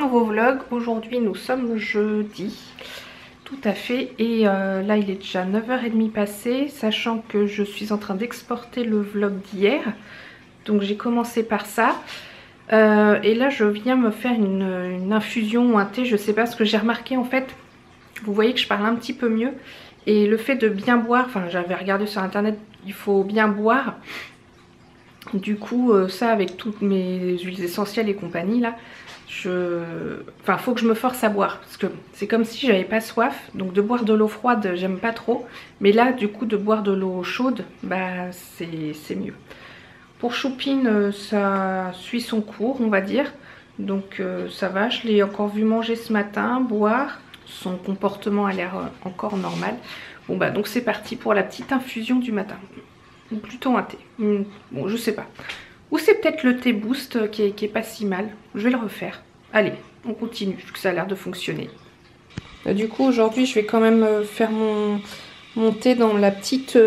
nouveau vlog. Aujourd'hui nous sommes jeudi, tout à fait, et là il est déjà 9h30 passé, sachant que je suis en train d'exporter le vlog d'hier. Donc j'ai commencé par ça. Et là je viens me faire une infusion ou un thé, je sais pas, ce que j'ai remarqué en fait. Vous voyez que je parle un petit peu mieux. Et le fait de bien boire, enfin j'avais regardé sur internet, il faut bien boire. Du coup ça avec toutes mes huiles essentielles et compagnie là, enfin faut que je me force à boire. Parce que c'est comme si j'avais pas soif. Donc de boire de l'eau froide j'aime pas trop. Mais là du coup de boire de l'eau chaude, bah c'est mieux. Pour Choupine, ça suit son cours, on va dire. Donc ça va, je l'ai encore vu manger ce matin, boire. Son comportement a l'air encore normal. Bon bah donc c'est parti pour la petite infusion du matin. Ou plutôt un thé. Bon, je sais pas. Ou c'est peut-être le thé boost qui est pas si mal. Je vais le refaire. Allez, on continue, vu que ça a l'air de fonctionner. Du coup, aujourd'hui, je vais quand même faire mon thé dans la petite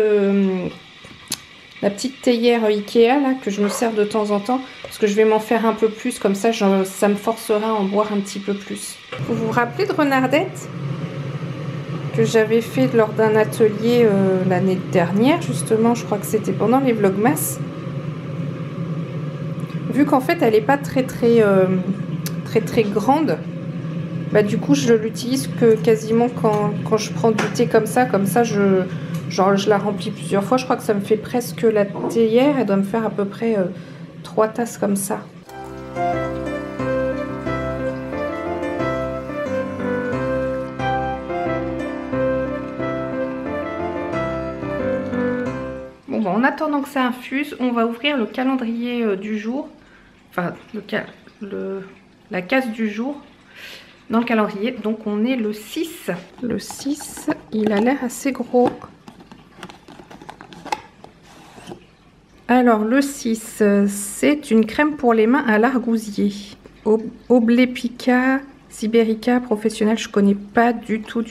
théière Ikea là, que je me sers de temps en temps, parce que je vais m'en faire un peu plus, comme ça ça me forcera à en boire un petit peu plus. Vous vous rappelez de Renardette que j'avais fait lors d'un atelier l'année dernière, justement, je crois que c'était pendant les Vlogmas. Vu qu'en fait elle n'est pas très grande, bah du coup je l'utilise que quasiment quand je prends du thé comme ça je la remplis plusieurs fois. Je crois que ça me fait presque la théière, elle doit me faire à peu près 3 tasses comme ça. Bon, en attendant que ça infuse, on va ouvrir le calendrier du jour, enfin la case du jour dans le calendrier. Donc on est le 6. Le 6, il a l'air assez gros. Alors le 6, c'est une crème pour les mains à l'argousier. Oblepica Siberica Professionnel, je connais pas du tout. En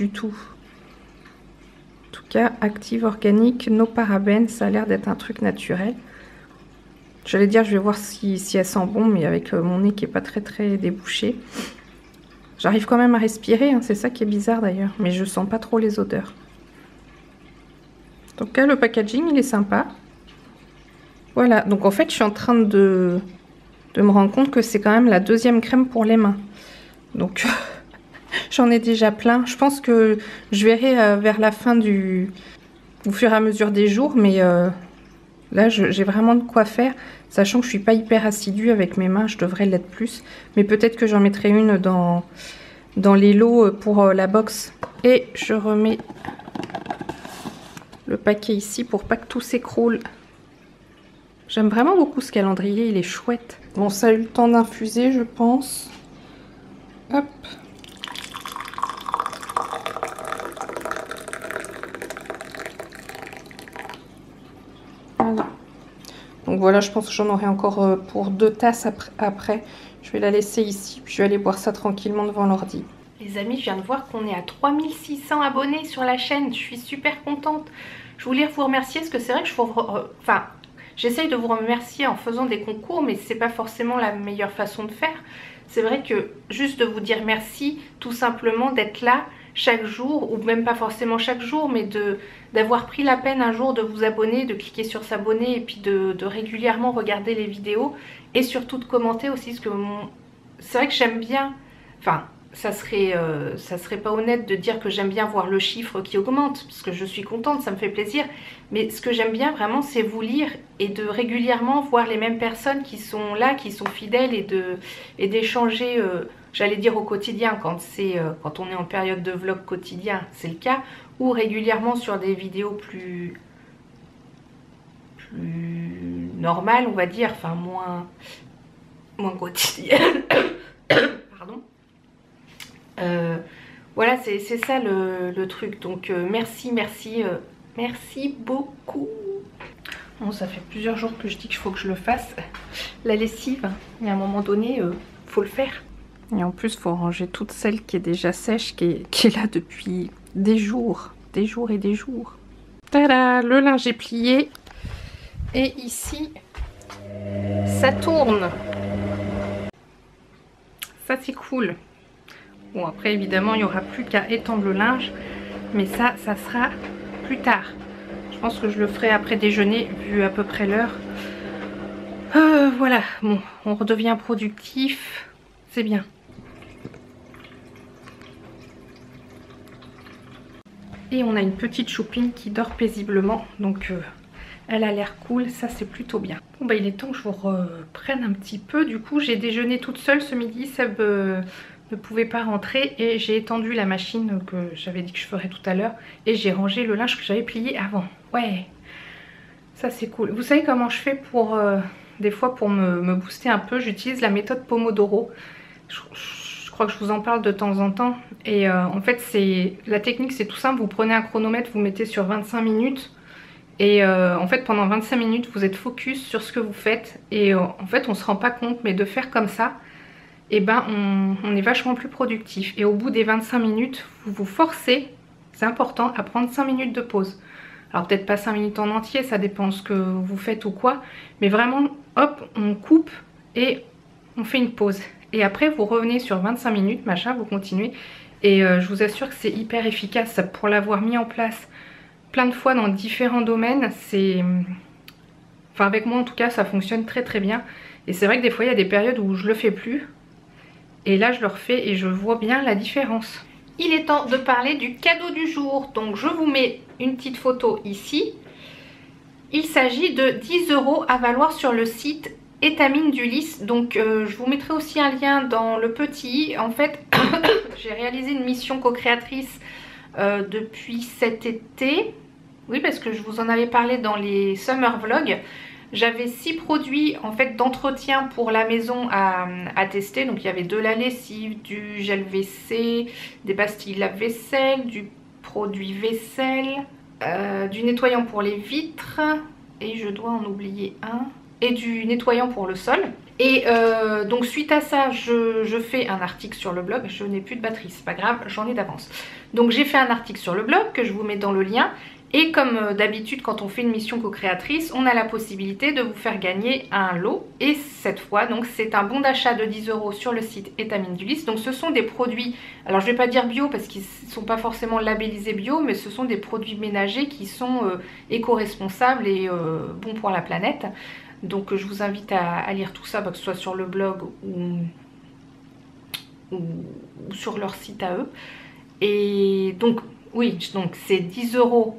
tout cas, active organique, no parabènes, ça a l'air d'être un truc naturel. J'allais dire, je vais voir si elle sent bon, mais avec mon nez qui est pas très débouché. J'arrive quand même à respirer, hein, c'est ça qui est bizarre d'ailleurs, mais je sens pas trop les odeurs. En tout cas, le packaging, il est sympa. Voilà, donc en fait, je suis en train de me rendre compte que c'est quand même la deuxième crème pour les mains. Donc, j'en ai déjà plein. Je pense que je verrai vers la fin au fur et à mesure des jours, mais là, j'ai vraiment de quoi faire. Sachant que je suis pas hyper assidue avec mes mains, je devrais l'être plus. Mais peut-être que j'en mettrai une dans les lots pour la box. Et je remets le paquet ici pour pas que tout s'écroule. J'aime vraiment beaucoup ce calendrier, il est chouette. Bon, ça a eu le temps d'infuser, je pense. Hop. Voilà. Donc voilà, je pense que j'en aurai encore pour 2 tasses après. Je vais la laisser ici, puis je vais aller boire ça tranquillement devant l'ordi. Les amis, je viens de voir qu'on est à 3600 abonnés sur la chaîne. Je suis super contente. Je voulais vous remercier parce que c'est vrai que j'essaye de vous remercier en faisant des concours, mais c'est pas forcément la meilleure façon de faire. C'est vrai que juste de vous dire merci, tout simplement d'être là chaque jour, ou même pas forcément chaque jour, mais d'avoir pris la peine un jour de vous abonner, de cliquer sur s'abonner et puis de régulièrement regarder les vidéos et surtout de commenter aussi, parce que c'est vrai que j'aime bien, enfin ça serait pas honnête de dire que j'aime bien voir le chiffre qui augmente, parce que je suis contente, ça me fait plaisir, mais ce que j'aime bien vraiment c'est vous lire et de régulièrement voir les mêmes personnes qui sont là, qui sont fidèles, et d'échanger, j'allais dire au quotidien, quand on est en période de vlog quotidien, c'est le cas, ou régulièrement sur des vidéos plus normales, on va dire, enfin moins quotidiennes. Pardon. Voilà, c'est ça le truc. Donc merci beaucoup. Bon, ça fait plusieurs jours que je dis qu'il faut que je le fasse. La lessive, et à un moment donné, faut le faire. Et en plus, faut ranger toute celle qui est déjà sèche, qui est là depuis des jours et des jours. Tada, le linge est plié. Et ici, ça tourne. ça c'est cool. Bon après évidemment il n'y aura plus qu'à étendre le linge, mais ça sera plus tard. Je pense que je le ferai après déjeuner vu à peu près l'heure. Voilà, bon, on redevient productif, c'est bien. Et on a une petite choupine qui dort paisiblement, donc elle a l'air cool, ça c'est plutôt bien. Bon bah il est temps que je vous reprenne un petit peu. Du coup j'ai déjeuné toute seule ce midi, Seb ne pouvait pas rentrer et j'ai étendu la machine que j'avais dit que je ferais tout à l'heure. Et j'ai rangé le linge que j'avais plié avant. Ouais, ça c'est cool. Vous savez comment je fais pour des fois pour me booster un peu, j'utilise la méthode Pomodoro. Je crois que je vous en parle de temps en temps. Et en fait la technique c'est tout simple, vous prenez un chronomètre, vous mettez sur 25 minutes. Et en fait pendant 25 minutes vous êtes focus sur ce que vous faites. Et en fait on se rend pas compte, mais de faire comme ça, et ben on est vachement plus productif. Et au bout des 25 minutes vous vous forcez, c'est important, à prendre 5 minutes de pause. Alors peut-être pas 5 minutes en entier, ça dépend ce que vous faites ou quoi. Mais vraiment hop, on coupe et on fait une pause. Et après vous revenez sur 25 minutes, machin, vous continuez. Et je vous assure que c'est hyper efficace. Pour l'avoir mis en place plein de fois dans différents domaines, c'est... Enfin avec moi en tout cas ça fonctionne très très bien. Et c'est vrai que des fois il y a des périodes où je le fais plus. Et là je le refais et je vois bien la différence. Il est temps de parler du cadeau du jour. Donc je vous mets une petite photo ici. Il s'agit de 10 € à valoir sur le site Étamine d'Ulysse. Donc je vous mettrai aussi un lien dans le petit. En fait j'ai réalisé une mission co-créatrice depuis cet été. Oui, parce que je vous en avais parlé dans les summer vlogs. J'avais 6 produits en fait d'entretien pour la maison à tester. Donc il y avait de la lessive, du gel WC, des pastilles lave-vaisselle, du produit vaisselle, du nettoyant pour les vitres, et je dois en oublier un, et du nettoyant pour le sol. Et donc suite à ça je fais un article sur le blog. Je n'ai plus de batterie, c'est pas grave, j'en ai d'avance. Donc j'ai fait un article sur le blog que je vous mets dans le lien. Et comme d'habitude quand on fait une mission co-créatrice, on a la possibilité de vous faire gagner un lot. Et cette fois donc c'est un bon d'achat de 10 € sur le site Étamine d'Ulysse. Donc ce sont des produits, alors je vais pas dire bio parce qu'ils ne sont pas forcément labellisés bio, mais ce sont des produits ménagers qui sont éco-responsables et bons pour la planète. Donc je vous invite à lire tout ça, que ce soit sur le blog ou sur leur site à eux. Et donc oui, donc c'est 10 €,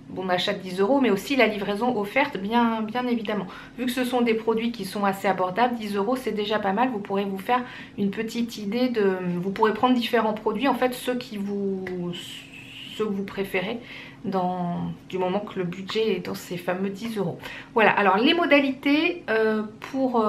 bon achat de 10 €, mais aussi la livraison offerte bien évidemment. Vu que ce sont des produits qui sont assez abordables, 10 € c'est déjà pas mal. Vous pourrez vous faire une petite idée de... Vous pourrez prendre différents produits, en fait ceux que vous préférez, du moment que le budget est dans ces fameux 10 €. Voilà, alors les modalités pour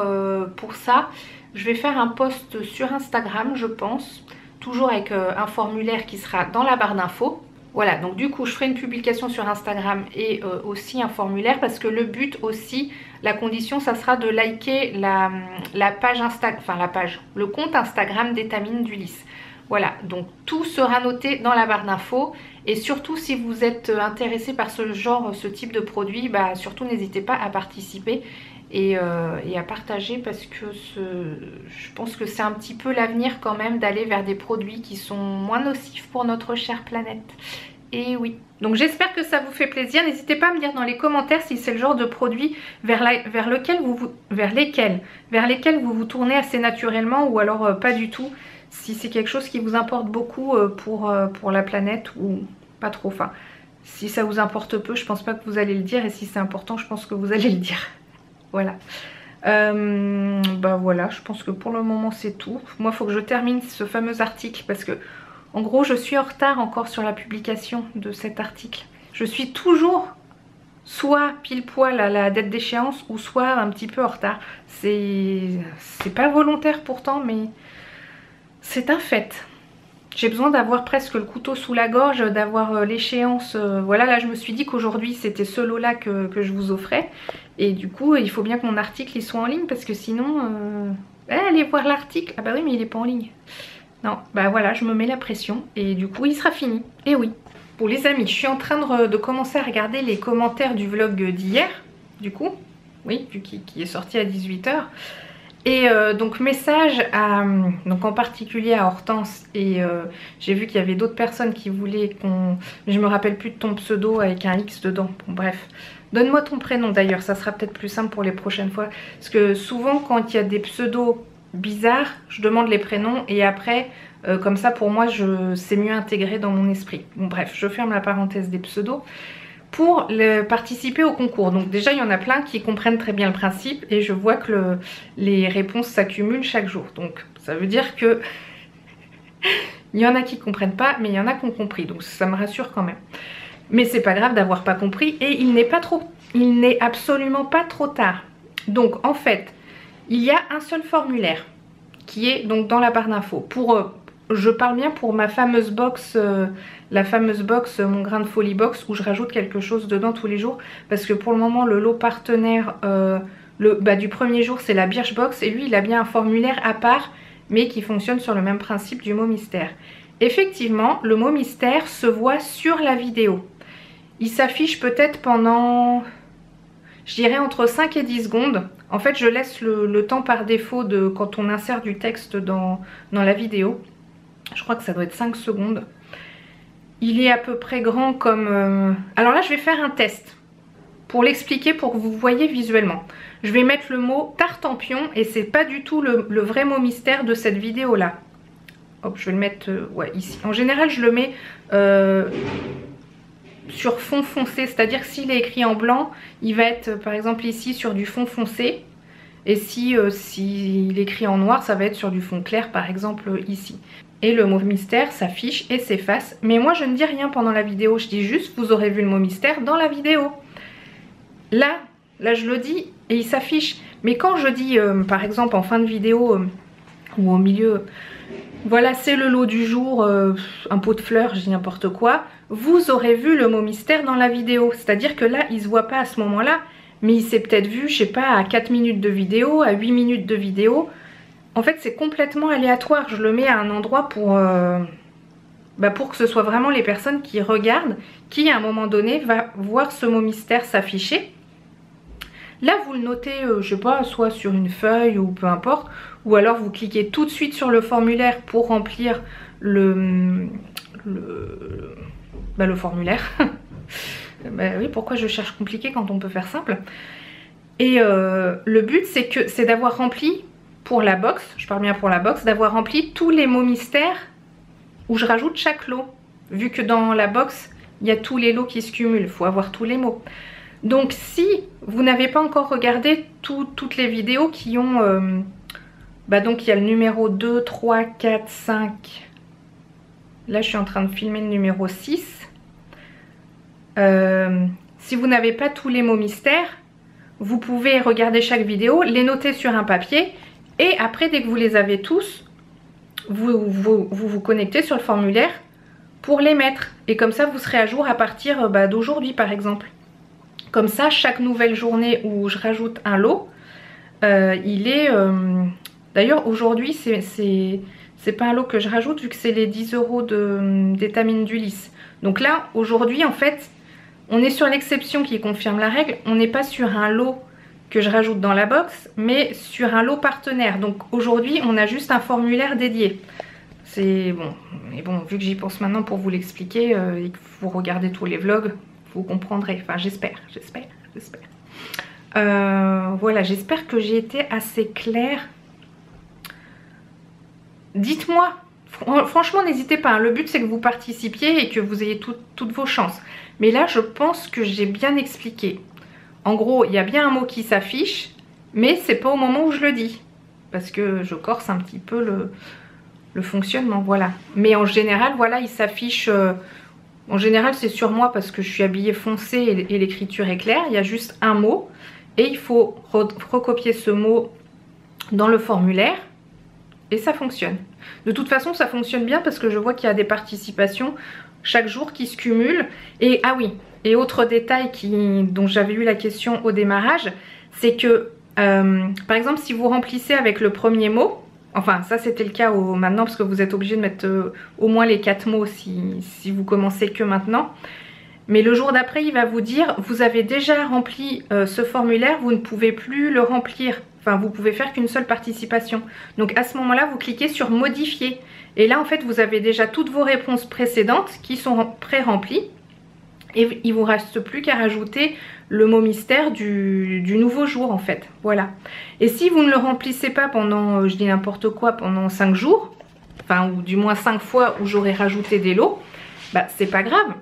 ça, je vais faire un post sur Instagram je pense, toujours avec un formulaire qui sera dans la barre d'infos. Voilà, donc du coup je ferai une publication sur Instagram et aussi un formulaire, parce que le but aussi, la condition, ça sera de liker la page Instagram, enfin le compte Instagram d'Étamine d'Ulysse. Voilà, donc tout sera noté dans la barre d'infos. Et surtout si vous êtes intéressé par ce type de produit, bah surtout n'hésitez pas à participer et à partager, parce que je pense que c'est un petit peu l'avenir quand même, d'aller vers des produits qui sont moins nocifs pour notre chère planète. Et oui, donc j'espère que ça vous fait plaisir. N'hésitez pas à me dire dans les commentaires si c'est le genre de produit vers lesquels vous vous tournez assez naturellement, ou alors pas du tout. Si c'est quelque chose qui vous importe beaucoup pour la planète, ou pas trop. Enfin, si ça vous importe peu, je pense pas que vous allez le dire, et si c'est important, je pense que vous allez le dire. Voilà. Bah voilà, je pense que pour le moment c'est tout. Moi il faut que je termine ce fameux article, parce que en gros je suis en retard encore sur la publication de cet article. Je suis toujours soit pile poil à la date d'échéance, ou soit un petit peu en retard. C'est pas volontaire pourtant, mais c'est un fait. J'ai besoin d'avoir presque le couteau sous la gorge, d'avoir l'échéance. Voilà, là je me suis dit qu'aujourd'hui c'était ce lot là que je vous offrais. Et du coup il faut bien que mon article il soit en ligne, parce que sinon... allez voir l'article. Ah bah oui, mais il est pas en ligne. Non, bah voilà, je me mets la pression et du coup il sera fini. Et oui. Bon les amis, je suis en train de commencer à regarder les commentaires du vlog d'hier. Du coup, oui, qui est sorti à 18 h. Et donc message à, donc en particulier à Hortense, et j'ai vu qu'il y avait d'autres personnes qui voulaient qu'on... Je me rappelle plus de ton pseudo avec un X dedans, bon bref. Donne-moi ton prénom d'ailleurs, ça sera peut-être plus simple pour les prochaines fois. Parce que souvent quand il y a des pseudos bizarres, je demande les prénoms et après, comme ça pour moi, c'est mieux intégré dans mon esprit. Bon bref, je ferme la parenthèse des pseudos. Pour participer au concours. Donc déjà il y en a plein qui comprennent très bien le principe et je vois que les réponses s'accumulent chaque jour. Donc ça veut dire que il y en a qui comprennent pas, mais il y en a qui ont compris. Donc ça me rassure quand même. Mais c'est pas grave d'avoir pas compris et il n'est absolument pas trop tard. Donc en fait, il y a un seul formulaire qui est donc dans la barre d'infos. Je parle bien pour ma fameuse box, la fameuse box, mon grain de folie box, où je rajoute quelque chose dedans tous les jours. Parce que pour le moment, le lot partenaire du premier jour, c'est la Birchbox. Et lui, il a bien un formulaire à part, mais qui fonctionne sur le même principe du mot mystère. Effectivement, le mot mystère se voit sur la vidéo. Il s'affiche peut-être pendant, je dirais, entre 5 et 10 secondes. En fait, je laisse le temps par défaut de quand on insère du texte dans la vidéo. Je crois que ça doit être 5 secondes. Il est à peu près grand comme... Alors là, je vais faire un test pour l'expliquer, pour que vous voyez visuellement. Je vais mettre le mot Tartempion et c'est pas du tout le vrai mot mystère de cette vidéo-là. Hop, je vais le mettre ouais, ici. En général, je le mets sur fond foncé. C'est-à-dire que s'il est écrit en blanc, il va être par exemple ici sur du fond foncé. Et s'il est écrit en noir, ça va être sur du fond clair, par exemple ici. Et le mot mystère s'affiche et s'efface. Mais moi je ne dis rien pendant la vidéo, je dis juste vous aurez vu le mot mystère dans la vidéo. Là je le dis et il s'affiche. Mais quand je dis par exemple en fin de vidéo ou au milieu, voilà c'est le lot du jour, un pot de fleurs, je dis n'importe quoi, vous aurez vu le mot mystère dans la vidéo. C'est-à-dire que là il se voit pas à ce moment-là, mais il s'est peut-être vu, je sais pas, à 4 minutes de vidéo, à 8 minutes de vidéo. En fait, c'est complètement aléatoire. Je le mets à un endroit pour que ce soit vraiment les personnes qui regardent, qui à un moment donné va voir ce mot mystère s'afficher. Là, vous le notez, je sais pas, soit sur une feuille ou peu importe, ou alors vous cliquez tout de suite sur le formulaire pour remplir le formulaire. Oui, pourquoi je cherche compliqué quand on peut faire simple? Et le but, c'est d'avoir rempli... Pour la box, je parle bien pour la box, d'avoir rempli tous les mots mystères où je rajoute chaque lot. Vu que dans la box, il y a tous les lots qui se cumulent, il faut avoir tous les mots. Donc si vous n'avez pas encore regardé toutes les vidéos qui ont... donc il y a le numéro 2, 3, 4, 5. Là je suis en train de filmer le numéro 6. Si vous n'avez pas tous les mots mystères, vous pouvez regarder chaque vidéo, les noter sur un papier... Et après, dès que vous les avez tous, vous connectez sur le formulaire pour les mettre. Et comme ça, vous serez à jour à partir d'aujourd'hui, par exemple. Comme ça, chaque nouvelle journée où je rajoute un lot, il est... D'ailleurs, aujourd'hui, c'est pas un lot que je rajoute vu que c'est les 10 € d'étamine d'Ulysse. Donc là, aujourd'hui, en fait, on est sur l'exception qui confirme la règle. On n'est pas sur un lot que je rajoute dans la box, mais sur un lot partenaire. Donc aujourd'hui, on a juste un formulaire dédié. C'est bon. Mais bon, vu que j'y pense maintenant pour vous l'expliquer, et que vous regardez tous les vlogs, vous comprendrez. Enfin, j'espère. Voilà, j'espère que j'ai été assez claire. Dites-moi. Franchement, n'hésitez pas. Hein. Le but, c'est que vous participiez et que vous ayez toutes vos chances. Mais là, je pense que j'ai bien expliqué. En gros, il y a bien un mot qui s'affiche, mais c'est pas au moment où je le dis. Parce que je corse un petit peu le fonctionnement, voilà. Mais en général, voilà, il s'affiche... en général, c'est sur moi parce que je suis habillée foncé et l'écriture est claire. Il y a juste un mot et il faut recopier ce mot dans le formulaire et ça fonctionne. De toute façon, ça fonctionne bien parce que je vois qu'il y a des participations chaque jour qui se cumulent. Et ah oui, et autre détail dont j'avais eu la question au démarrage, c'est que par exemple si vous remplissez avec le premier mot, enfin ça c'était le cas maintenant parce que vous êtes obligé de mettre au moins les 4 mots si vous commencez que maintenant. Mais le jour d'après il va vous dire vous avez déjà rempli ce formulaire, vous ne pouvez plus le remplir. Enfin, vous pouvez faire qu'une seule participation. Donc à ce moment-là, vous cliquez sur modifier. Et là, en fait, vous avez déjà toutes vos réponses précédentes qui sont pré-remplies. Et il ne vous reste plus qu'à rajouter le mot mystère du nouveau jour, en fait. Voilà. Et si vous ne le remplissez pas pendant, je dis n'importe quoi, pendant 5 jours, enfin, ou du moins 5 fois où j'aurai rajouté des lots, bah, c'est pas grave.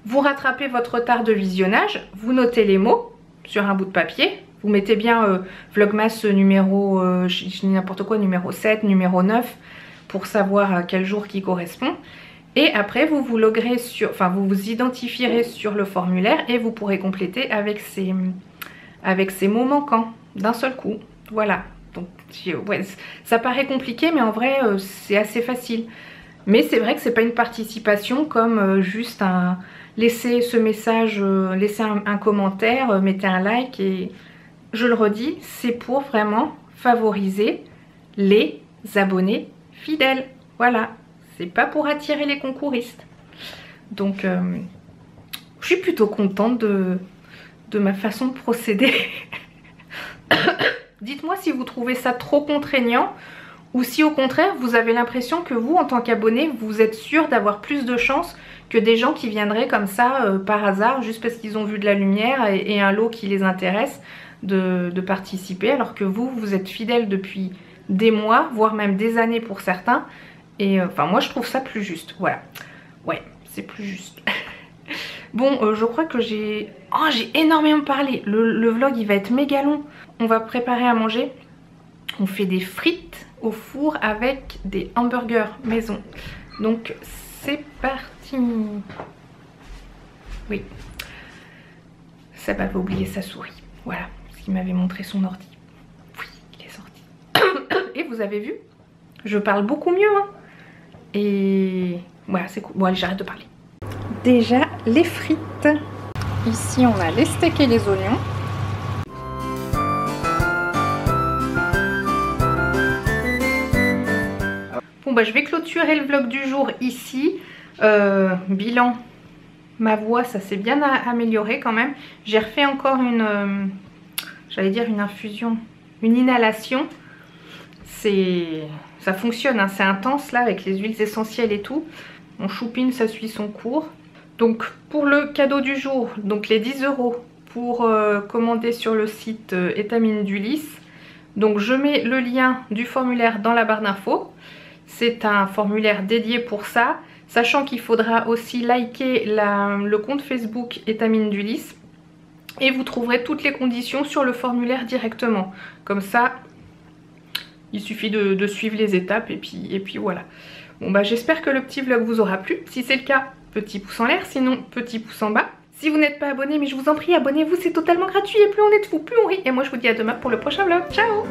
Vous rattrapez votre retard de visionnage, vous notez les mots sur un bout de papier. Vous mettez bien Vlogmas numéro, je dis n'importe quoi, numéro 7, numéro 9, pour savoir quel jour qui correspond. Et après, vous vous loguerez sur, enfin, vous vous identifierez sur le formulaire et vous pourrez compléter avec ces mots manquants d'un seul coup. Voilà. Donc, ouais, ça paraît compliqué, mais en vrai, c'est assez facile. Mais c'est vrai que c'est pas une participation comme juste un laisser ce message, laisser un commentaire, mettez un like et je le redis, c'est pour vraiment favoriser les abonnés fidèles. Voilà. C'est pas pour attirer les concouristes. Donc, je suis plutôt contente de ma façon de procéder. Dites-moi si vous trouvez ça trop contraignant ou si au contraire vous avez l'impression que vous, en tant qu'abonné, vous êtes sûr d'avoir plus de chances que des gens qui viendraient comme ça par hasard, juste parce qu'ils ont vu de la lumière et un lot qui les intéresse, de participer, alors que vous êtes fidèle depuis des mois, voire même des années pour certains. Et enfin, moi je trouve ça plus juste. Voilà. Ouais, c'est plus juste. Bon, je crois que j'ai énormément parlé. Le vlog, il va être méga long. On va préparer à manger. On fait des frites au four avec des hamburgers maison. Donc, c'est parti. Oui. Ça va oublier sa souris. Voilà, parce qu'il m'avait montré son ordi. Oui, il est sorti. Et vous avez vu, je parle beaucoup mieux, hein. Et voilà, c'est cool. Bon, allez, j'arrête de parler. Déjà, les frites. Ici, on a les steaks et les oignons. Bon, bah, je vais clôturer le vlog du jour ici. Bilan, ma voix, ça s'est bien amélioré quand même. J'ai refait encore une, j'allais dire une infusion, une inhalation. Ça fonctionne, hein, c'est intense là avec les huiles essentielles et tout. On choupine, ça suit son cours. Donc pour le cadeau du jour, donc les 10 € pour commander sur le site Étamine d'Ulysse. Donc je mets le lien du formulaire dans la barre d'infos. C'est un formulaire dédié pour ça, sachant qu'il faudra aussi liker le compte Facebook Étamine d'Ulysse. Et vous trouverez toutes les conditions sur le formulaire directement. Comme ça, il suffit de suivre les étapes et puis voilà. Bon bah j'espère que le petit vlog vous aura plu. Si c'est le cas, petit pouce en l'air, sinon petit pouce en bas. Si vous n'êtes pas abonné, mais je vous en prie, abonnez-vous, c'est totalement gratuit et plus on est de fous, plus on rit. Et moi je vous dis à demain pour le prochain vlog. Ciao!